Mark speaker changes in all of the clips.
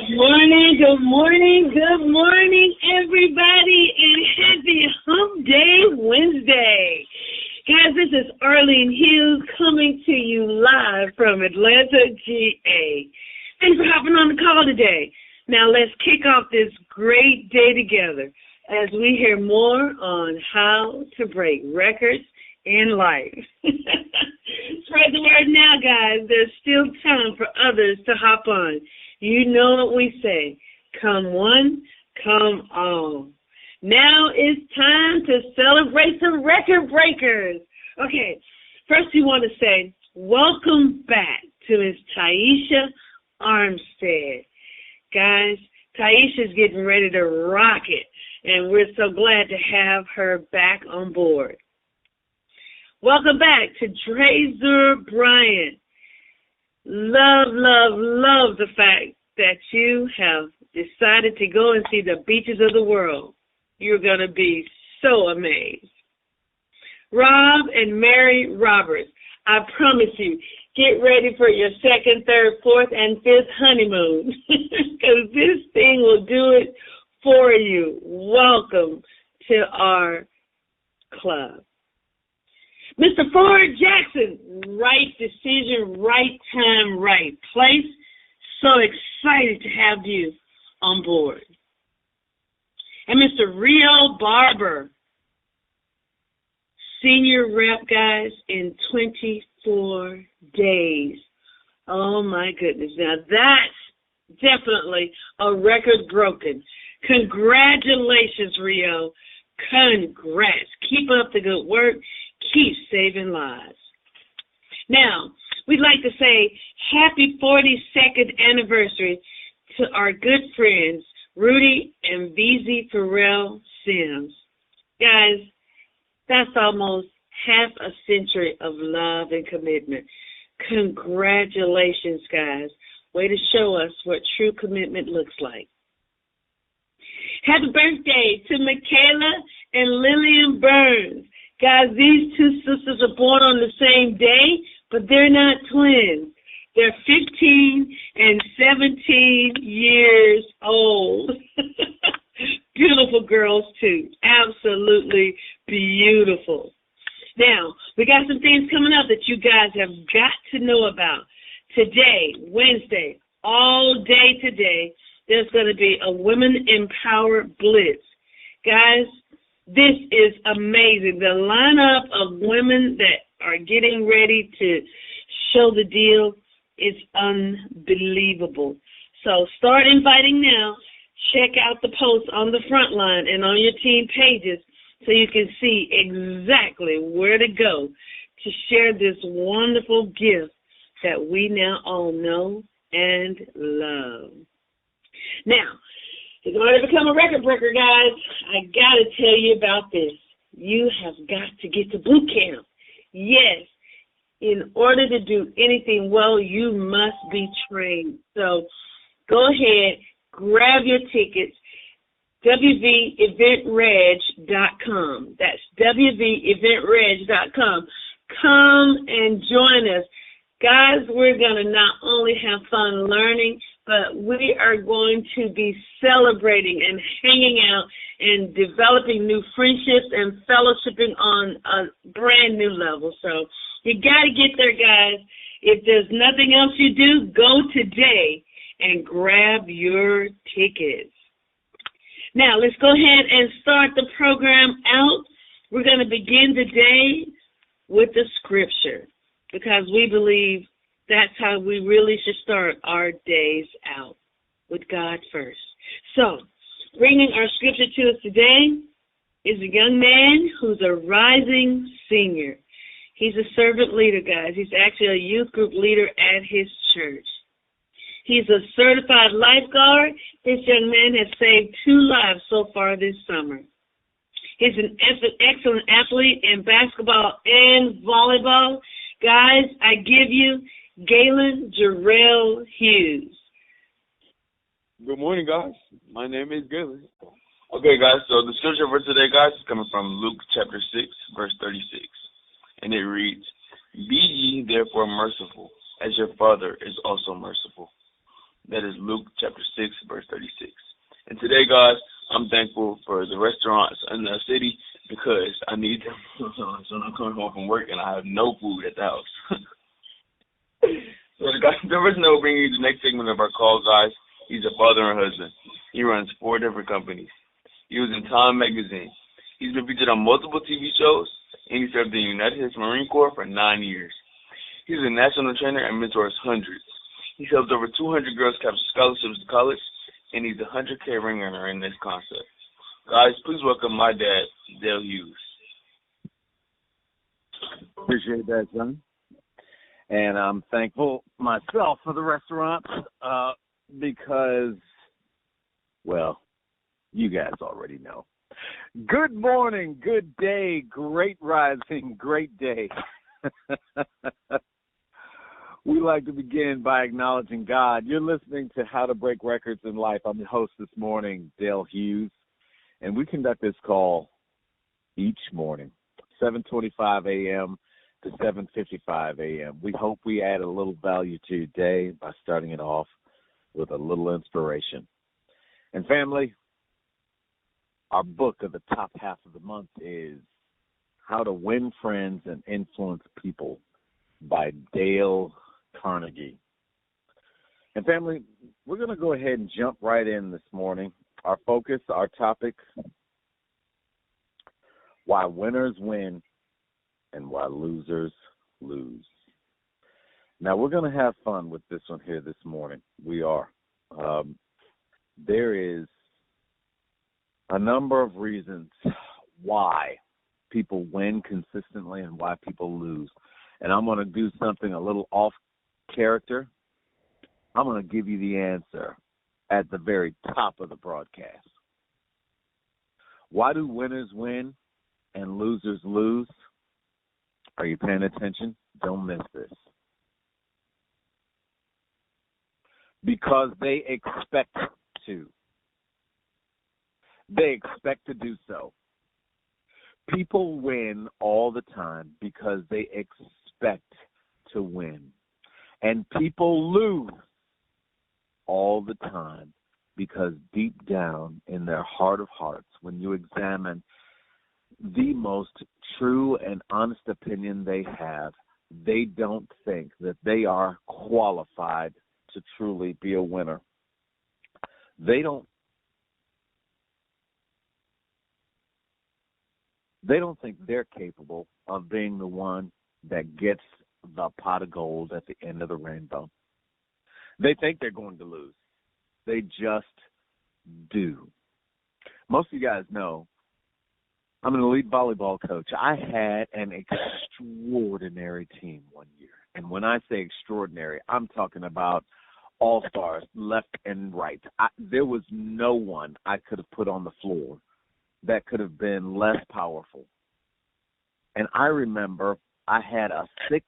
Speaker 1: Good morning, everybody, and happy Hump Day Wednesday. Guys, this is Arlene Hughes coming to you live from Atlanta, GA. Thanks for hopping on the call today. Now let's kick off this great day together as we hear more on how to break records in life. Spread the word now, guys. There's still time for others to hop on. You know what we say. Come one, come all. Now it's time to celebrate some record breakers. Okay, first we want to say welcome back to Miss Taisha Armstead. Guys, Taisha's getting ready to rock it, and we're so glad to have her back on board. Welcome back to Drazer Bryant. Love the fact that you have decided to go and see the beaches of the world. You're going to be so amazed. Rob and Mary Roberts, I promise you, get ready for your second, third, fourth, and fifth honeymoon because this thing will do it for you. Welcome to our club. Mr. Ford Jackson, right decision, right time, right place. So excited to have you on board. And Mr. Rio Barber, senior rep, guys, in 24 days. Oh, my goodness. Now, that's definitely a record broken. Congratulations, Rio. Congrats. Keep up the good work. Keep saving lives. Now, we'd like to say happy 42nd anniversary to our good friends, Rudy and VZ Pharrell Sims. Guys, that's almost half a century of love and commitment. Congratulations, guys. Way to show us what true commitment looks like. Happy birthday to Michaela and Lillian Burns. Guys, these two sisters are born on the same day, but they're not twins. They're 15 and 17 years old. Beautiful girls, too. Absolutely beautiful. Now, we got some things coming up that you guys have got to know about. Today, Wednesday, all day today, there's going to be a Women Empower Blitz. Guys, this is amazing. The lineup of women that are getting ready to show the deal is unbelievable. So start inviting now. Check out the posts on the front line and on your team pages so you can see exactly where to go to share this wonderful gift that we now all know and love. Now, in order to become a record breaker, guys, I got to tell you about this. You have got to get to boot camp. Yes, in order to do anything well, you must be trained. So go ahead, grab your tickets, wveventreg.com. That's wveventreg.com. Come and join us. Guys, we're going to not only have fun learning, but we are going to be celebrating and hanging out and developing new friendships and fellowshipping on a brand new level. So you got to get there, guys. If there's nothing else you do, go today and grab your tickets. Now, let's go ahead and start the program out. We're going to begin today with the scripture because we believe that's how we really should start our days out, with God first. So, bringing our scripture to us today is a young man who's a rising senior. He's a servant leader, guys. He's actually a youth group leader at his church. He's a certified lifeguard. This young man has saved 2 lives so far this summer. He's an excellent athlete in basketball and volleyball. Guys, I give you Galen Jarrell Hughes.
Speaker 2: Good morning, guys. My name is Galen. Okay, guys, so the scripture for today, guys, is coming from Luke chapter 6, verse 36. And it reads, Be ye therefore merciful, as your Father is also merciful. That is Luke chapter 6, verse 36. And today, guys, I'm thankful for the restaurants in the city because I need them. So I'm coming home from work and I have no food at the house. So the person that will bring you the next segment of our call, guys, he's a father and husband. He runs 4 different companies. He was in Time magazine. He's been featured on multiple TV shows, and he served in the United States Marine Corps for 9 years. He's a national trainer and mentors hundreds. He's helped over 200 girls capture scholarships to college, and he's a 100K ring earner in this concept. Guys, please welcome my dad, Dale Hughes.
Speaker 3: Appreciate that, son. And I'm thankful myself for the restaurant because, well, you guys already know. Good morning, good day, great rising, great day. We like to begin by acknowledging God. You're listening to How to Break Records in Life. I'm your host this morning, Dale Hughes, and we conduct this call each morning, 7:25 a.m. to 7:55 a.m. We hope we add a little value to your day by starting it off with a little inspiration. And family, our book of the top half of the month is How to Win Friends and Influence People by Dale Carnegie. And family, we're going to go ahead and jump right in this morning. Our focus, our topic, why winners win and why losers lose. Now, we're going to have fun with this one here this morning. We are. There is a number of reasons why people win consistently and why people lose. And I'm going to do something a little off character. I'm going to give you the answer at the very top of the broadcast. Why do winners win and losers lose? Are you paying attention? Don't miss this. Because they expect to. They expect to do so. People win all the time because they expect to win. And people lose all the time because deep down in their heart of hearts, when you examine the most true and honest opinion they have, they don't think that they are qualified to truly be a winner. They don't think they're capable of being the one that gets the pot of gold at the end of the rainbow. They think they're going to lose. They just do. Most of you guys know I'm an elite volleyball coach. I had an extraordinary team one year. And when I say extraordinary, I'm talking about all-stars left and right. There was no one I could have put on the floor that could have been less powerful. And I remember I had a 6'6"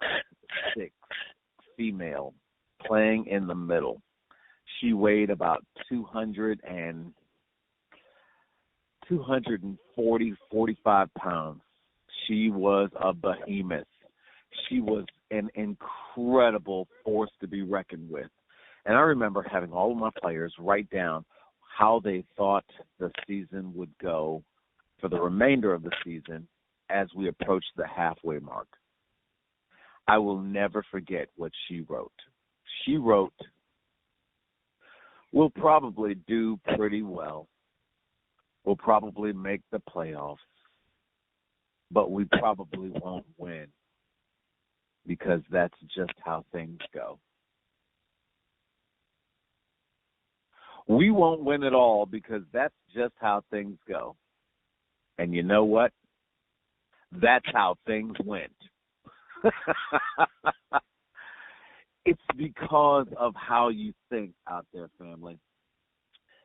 Speaker 3: female playing in the middle. She weighed about 45 pounds. She was a behemoth. She was an incredible force to be reckoned with. And I remember having all of my players write down how they thought the season would go for the remainder of the season as we approached the halfway mark. I will never forget what she wrote. She wrote, "We'll probably do pretty well. We'll probably make the playoffs, but we probably won't win because that's just how things go. We won't win at all because that's just how things go. And you know what? That's how things went." It's because of how you think out there, family.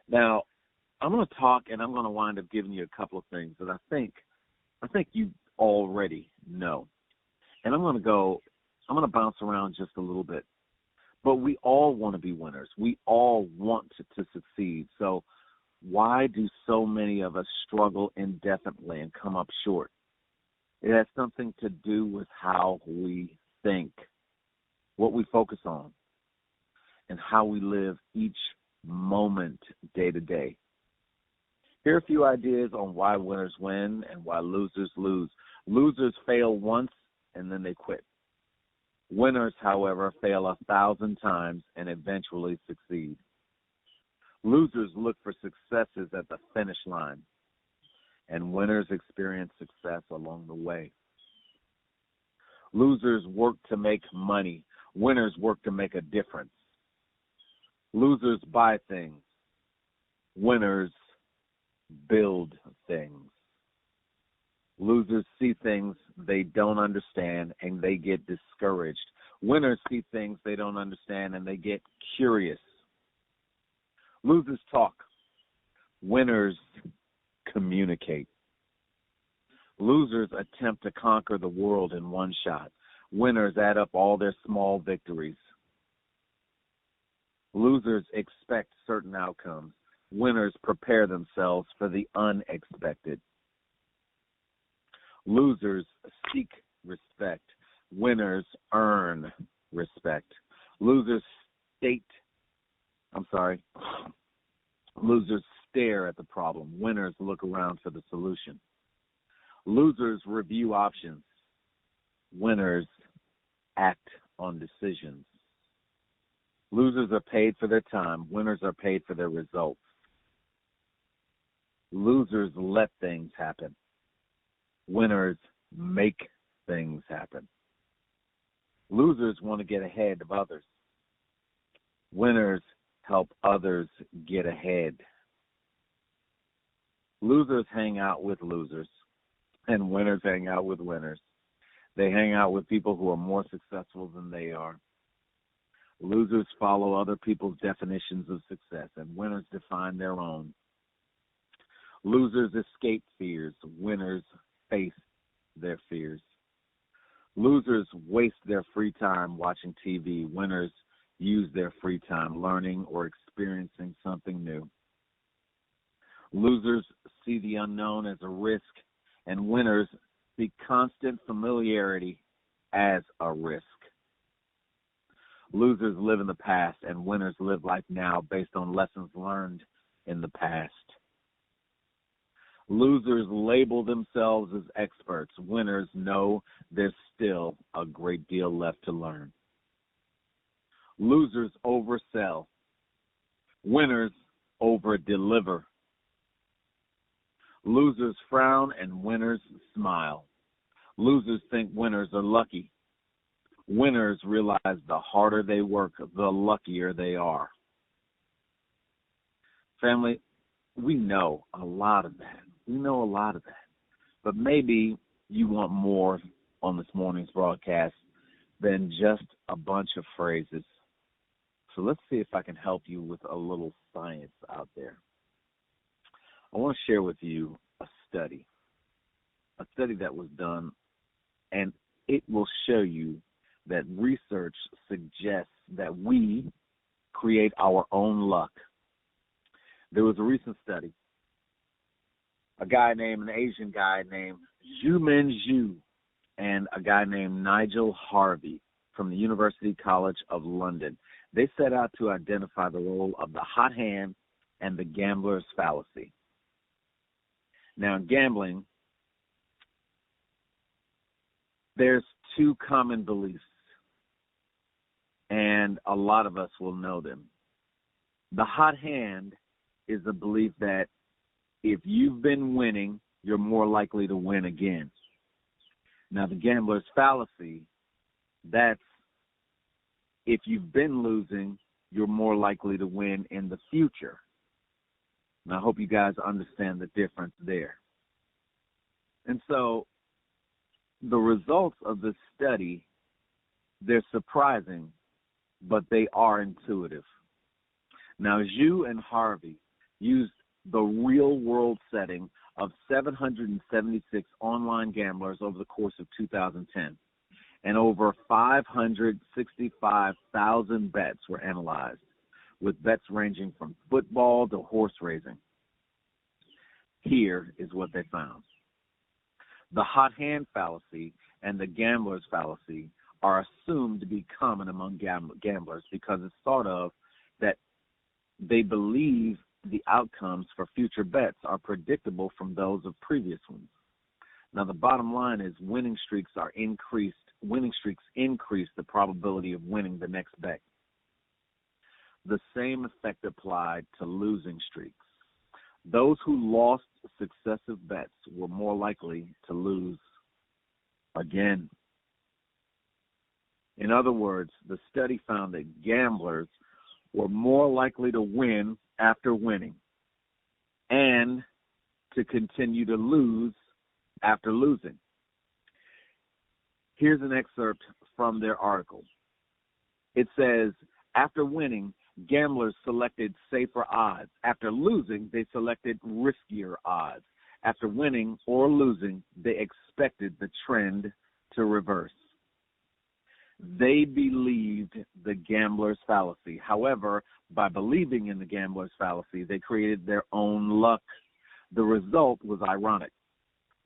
Speaker 3: Now, I'm going to talk, and I'm going to wind up giving you a couple of things that I think you already know. And I'm going to bounce around just a little bit. But we all want to be winners. We all want to succeed. So why do so many of us struggle indefinitely and come up short? It has something to do with how we think, what we focus on. and how we live each moment day to day. Here are a few ideas on why winners win and why losers lose. Losers fail once and then they quit. Winners, however, fail 1,000 times and eventually succeed. Losers look for successes at the finish line, and winners experience success along the way. Losers work to make money. Winners work to make a difference. Losers buy things. Winners build things. Losers see things they don't understand and they get discouraged. Winners see things they don't understand and they get curious. Losers talk. Winners communicate. Losers attempt to conquer the world in one shot. Winners add up all their small victories. Losers expect certain outcomes. Winners prepare themselves for the unexpected. Losers seek respect. Winners earn respect. Losers stare at the problem. Winners look around for the solution. Losers review options. Winners act on decisions. Losers are paid for their time. Winners are paid for their results. Losers let things happen. Winners make things happen. Losers want to get ahead of others. Winners help others get ahead. Losers hang out with losers, and winners hang out with winners. They hang out with people who are more successful than they are. Losers follow other people's definitions of success, and winners define their own. Losers escape fears. Winners face their fears. Losers waste their free time watching TV. Winners use their free time learning or experiencing something new. Losers see the unknown as a risk, and winners see constant familiarity as a risk. Losers live in the past, and winners live life now based on lessons learned in the past. Losers label themselves as experts. Winners know there's still a great deal left to learn. Losers oversell. Winners overdeliver. Losers frown and winners smile. Losers think winners are lucky. Winners realize the harder they work, the luckier they are. Family, we know a lot of that. But maybe you want more on this morning's broadcast than just a bunch of phrases. So let's see if I can help you with a little science out there. I want to share with you a study that was done, and it will show you that research suggests that we create our own luck. There was a recent study. An Asian guy named Zhu Zhu and a guy named Nigel Harvey from the University College of London. They set out to identify the role of the hot hand and the gambler's fallacy. Now, in gambling, there's two common beliefs, and a lot of us will know them. The hot hand is the belief that if you've been winning, you're more likely to win again. Now, the gambler's fallacy, that's if you've been losing, you're more likely to win in the future. And I hope you guys understand the difference there. And so the results of this study, they're surprising, but they are intuitive. Now, Zhu and Harvey used the real-world setting of 776 online gamblers over the course of 2010, and over 565,000 bets were analyzed, with bets ranging from football to horse racing. Here is what they found. The hot hand fallacy and the gambler's fallacy are assumed to be common among gamblers because it's thought of that they believe the outcomes for future bets are predictable from those of previous ones. Now, the bottom line is winning streaks increase the probability of winning the next bet. The same effect applied to losing streaks. Those who lost successive bets were more likely to lose again. In other words, the study found that gamblers were more likely to win after winning and to continue to lose after losing. Here's an excerpt from their article. It says, after winning, gamblers selected safer odds. After losing, they selected riskier odds. After winning or losing, they expected the trend to reverse. They believed the gambler's fallacy. However, by believing in the gambler's fallacy, they created their own luck. The result was ironic.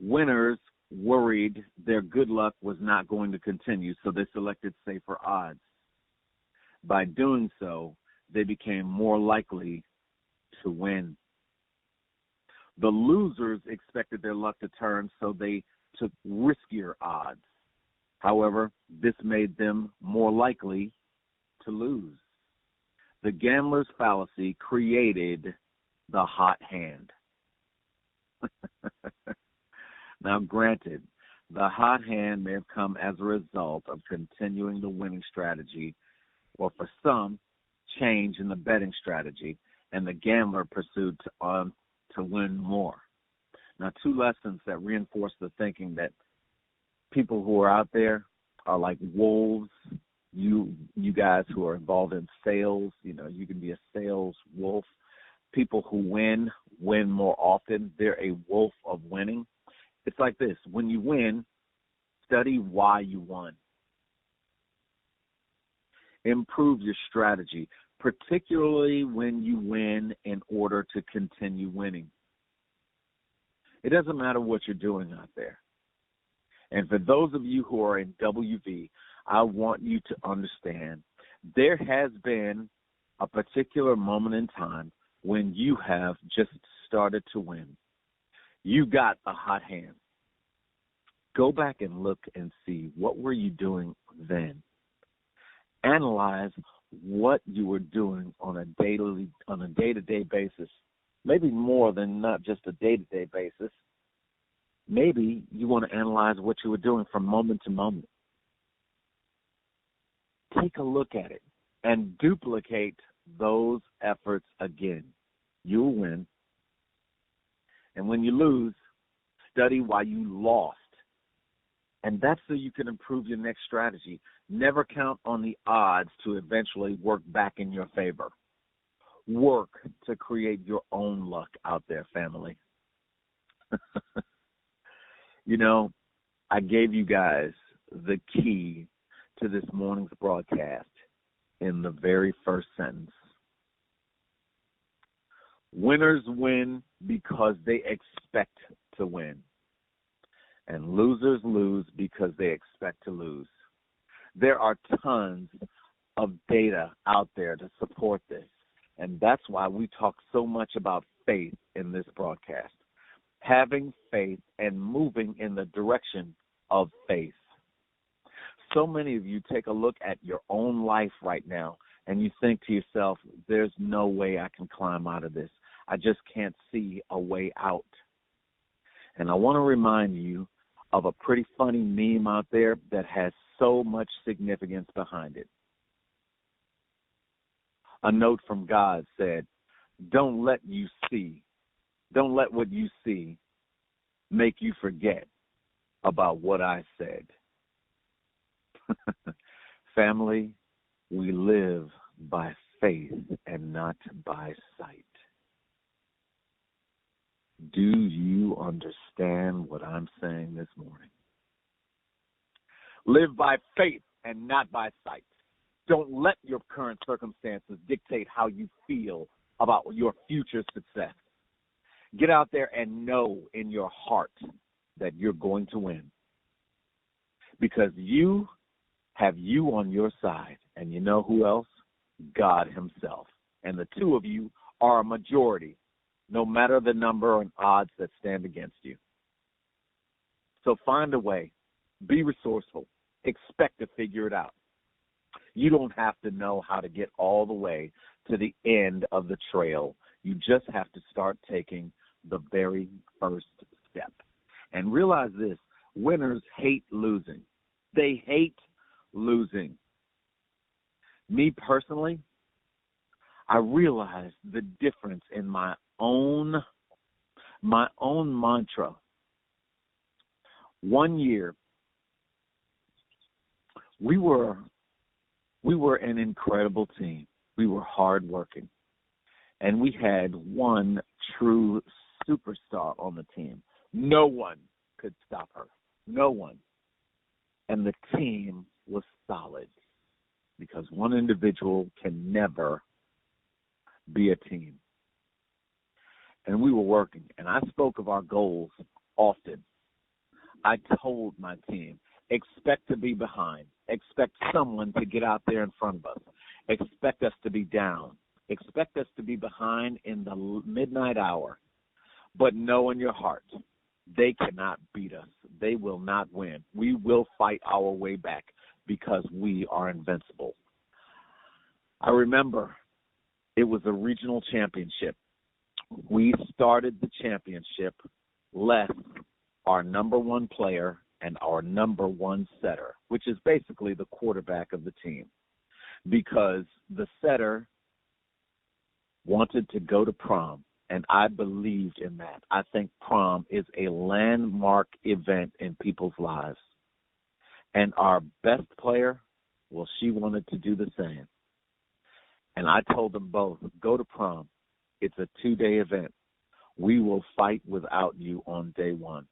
Speaker 3: Winners worried their good luck was not going to continue, so they selected safer odds. By doing so, they became more likely to win. The losers expected their luck to turn, so they took riskier odds. However, this made them more likely to lose. The gambler's fallacy created the hot hand. Now, granted, the hot hand may have come as a result of continuing the winning strategy, or for some, change in the betting strategy, and the gambler pursued to win more. Now, two lessons that reinforce the thinking that people who are out there are like wolves. You guys who are involved in sales, you can be a sales wolf. People who win more often. They're a wolf of winning. It's like this. When you win, study why you won. Improve your strategy, particularly when you win in order to continue winning. It doesn't matter what you're doing out there. And for those of you who are in WV, I want you to understand there has been a particular moment in time when you have just started to win. You got a hot hand. Go back and look and see, what were you doing then? Analyze what you were doing on a day-to-day basis. Maybe more than not just a day-to-day basis. Maybe you want to analyze what you were doing from moment to moment. Take a look at it and duplicate those efforts again. You'll win. And when you lose, study why you lost. And that's so you can improve your next strategy. Never count on the odds to eventually work back in your favor. Work to create your own luck out there, family. I gave you guys the key to this morning's broadcast in the very first sentence. Winners win because they expect to win. And losers lose because they expect to lose. There are tons of data out there to support this. And that's why we talk so much about faith in this broadcast. Having faith and moving in the direction of faith. So many of you take a look at your own life right now and you think to yourself, there's no way I can climb out of this. I just can't see a way out. And I want to remind you of a pretty funny meme out there that has so much significance behind it. A note from God said, don't let what you see make you forget about what I said. Family, we live by faith and not by sight. Do you understand what I'm saying this morning? Live by faith and not by sight. Don't let your current circumstances dictate how you feel about your future success. Get out there and know in your heart that you're going to win. Because you have you on your side. And you know who else? God himself. and the two of you are a majority, no matter the number and odds that stand against you. So find a way. Be resourceful. Expect to figure it out. You don't have to know how to get all the way to the end of the trail. You just have to start taking the very first step. And realize this, winners hate losing. They hate losing. Me personally, I realized the difference in my own mantra. One year, we were an incredible team. We were hardworking. And we had one true superstar on the team. No one could stop her. No one. And the team was solid because one individual can never be a team. And we were working. And I spoke of our goals often. I told my team, expect to be behind. Expect someone to get out there in front of us. Expect us to be down. Expect us to be behind in the midnight hour. But know in your heart, they cannot beat us. They will not win. We will fight our way back because we are invincible. I remember it was a regional championship. We started the championship less our number one player and our number one setter, which is basically the quarterback of the team, because the setter wanted to go to prom, and I believed in that. I think prom is a landmark event in people's lives. And our best player, well, she wanted to do the same. And I told them both, go to prom. It's a 2-day event. We will fight without you on day one.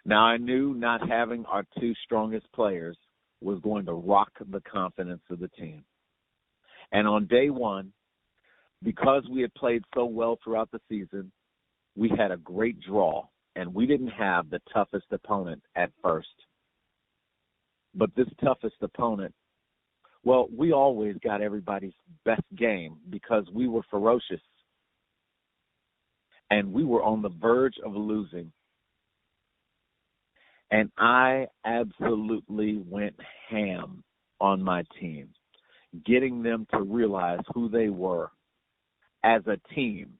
Speaker 3: Now, I knew not having our two strongest players was going to rock the confidence of the team. And on day one, because we had played so well throughout the season, we had a great draw, and we didn't have the toughest opponent at first. But this toughest opponent, well, we always got everybody's best game because we were ferocious, and we were on the verge of losing. And I absolutely went ham on my team, getting them to realize who they were as a team,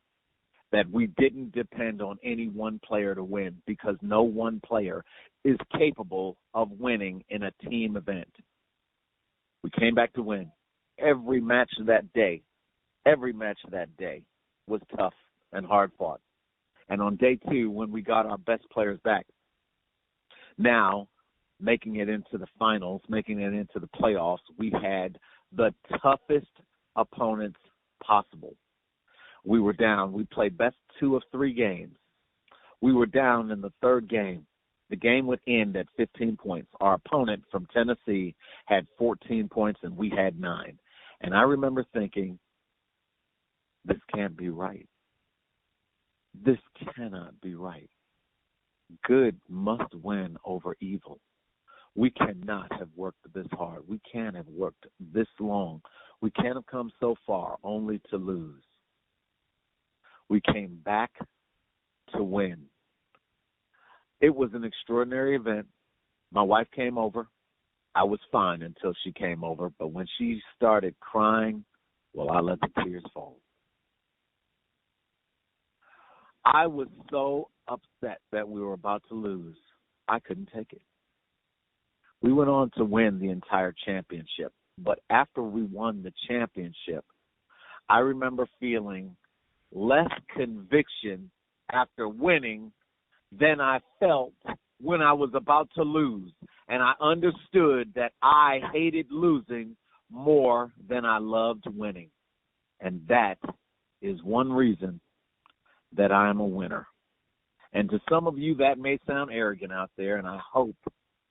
Speaker 3: that we didn't depend on any one player to win because no one player is capable of winning in a team event. We came back to win. Every match that day was tough and hard fought. And on day two, when we got our best players back, now making it into the finals, making it into the playoffs, we had the toughest opponents possible. We were down. We played best 2 of 3 games. We were down in the third game. The game would end at 15 points. Our opponent from Tennessee had 14 points, and we had 9. And I remember thinking, this can't be right. This cannot be right. Good must win over evil. We cannot have worked this hard. We can't have worked this long. We can't have come so far only to lose. We came back to win. It was an extraordinary event. My wife came over. I was fine until she came over, but when she started crying, well, I let the tears fall. I was so upset that we were about to lose. I couldn't take it. We went on to win the entire championship, but after we won the championship, I remember feeling less conviction after winning than I felt when I was about to lose. And I understood that I hated losing more than I loved winning. And that is one reason that I am a winner. And to some of you, that may sound arrogant out there, and I hope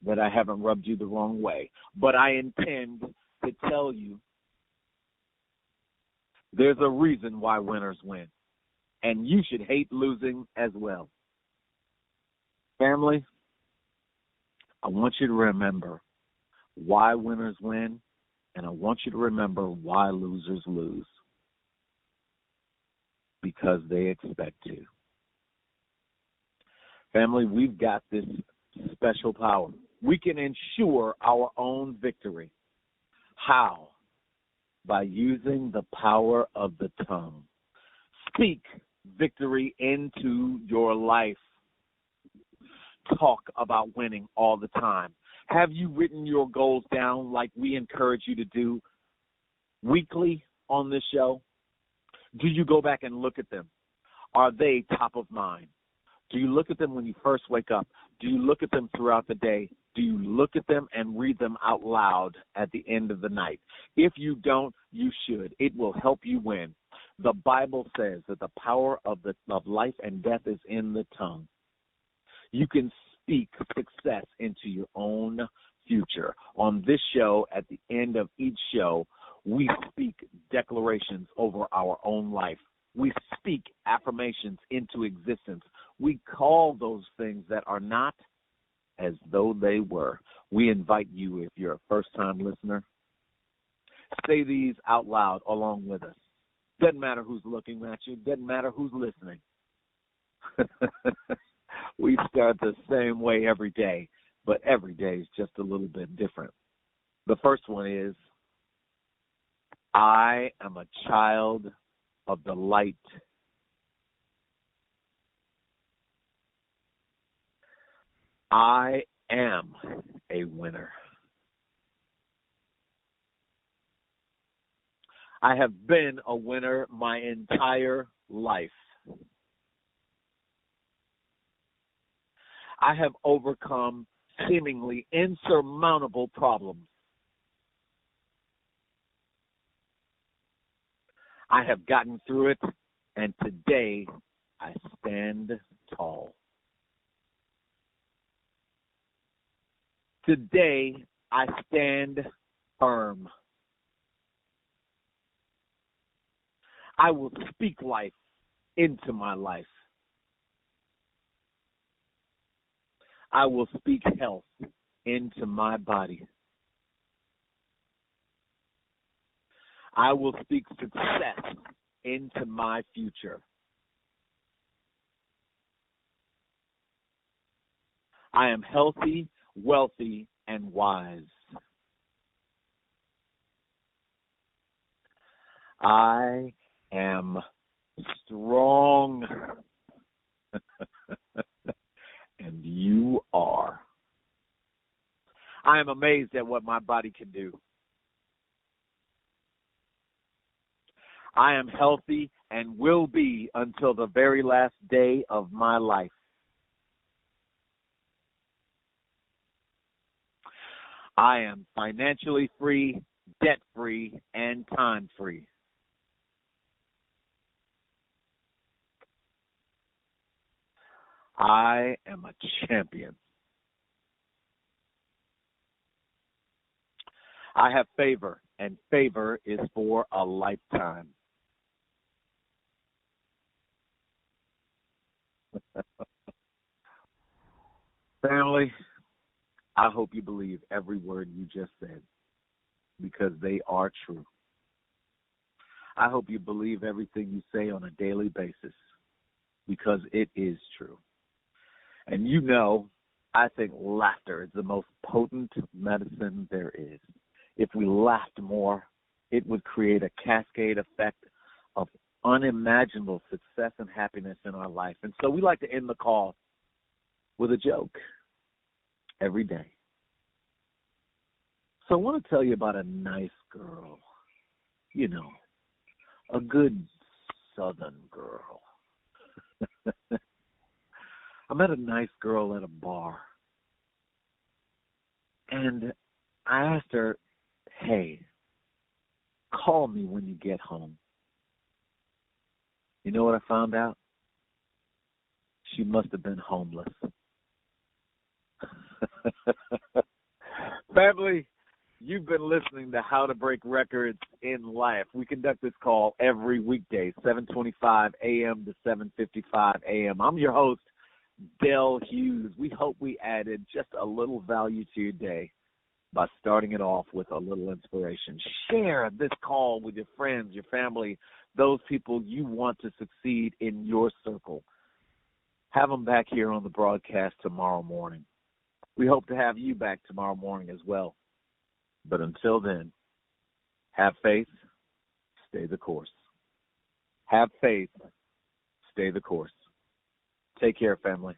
Speaker 3: that I haven't rubbed you the wrong way. But I intend to tell you there's a reason why winners win. And you should hate losing as well. Family, I want you to remember why winners win, and I want you to remember why losers lose. because they expect to. Family, we've got this special power. We can ensure our own victory. How? By using the power of the tongue. Speak victory into your life. Talk about winning all the time. Have you written your goals down like we encourage you to do weekly on this show? Do you go back and look at them? Are they top of mind? Do you look at them when you first wake up? Do you look at them throughout the day? Do you look at them and read them out loud at the end of the night? If you don't, you should. It will help you win. The Bible says that the power of life and death is in the tongue. You can speak success into your own future. On this show, at the end of each show, we speak declarations over our own life. We speak affirmations into existence. We call those things that are not as though they were. We invite you, if you're a first-time listener, say these out loud along with us. Doesn't matter who's looking at you. Doesn't matter who's listening. We start the same way every day, but every day is just a little bit different. The first one is, I am a child of the light. I am a winner. I have been a winner my entire life. I have overcome seemingly insurmountable problems. I have gotten through it, and today I stand tall. Today I stand firm. I will speak life into my life. I will speak health into my body. I will speak success into my future. I am healthy, wealthy, and wise. I am strong. And you are. I am amazed at what my body can do. I am healthy and will be until the very last day of my life. I am financially free, debt-free, and time-free. I am a champion. I have favor, and favor is for a lifetime. Family, I hope you believe every word you just said, because they are true. I hope you believe everything you say on a daily basis, because it is true. And you know, I think laughter is the most potent medicine there is. If we laughed more, it would create a cascade effect of unimaginable success and happiness in our life. And so we like to end the call with a joke every day. So I want to tell you about a nice girl, you know, a good Southern girl. I met a nice girl at a bar, and I asked her, hey, call me when you get home. You know what I found out? She must have been homeless. Family, you've been listening to How to Break Records in Life. We conduct this call every weekday, 7:25 a.m. to 7:55 a.m. I'm your host, Del Hughes. We hope we added just a little value to your day by starting it off with a little inspiration. Share this call with your friends, your family, those people you want to succeed in your circle. Have them back here on the broadcast tomorrow morning. We hope to have you back tomorrow morning as well. But until then, have faith, stay the course. Have faith, stay the course. Take care, family.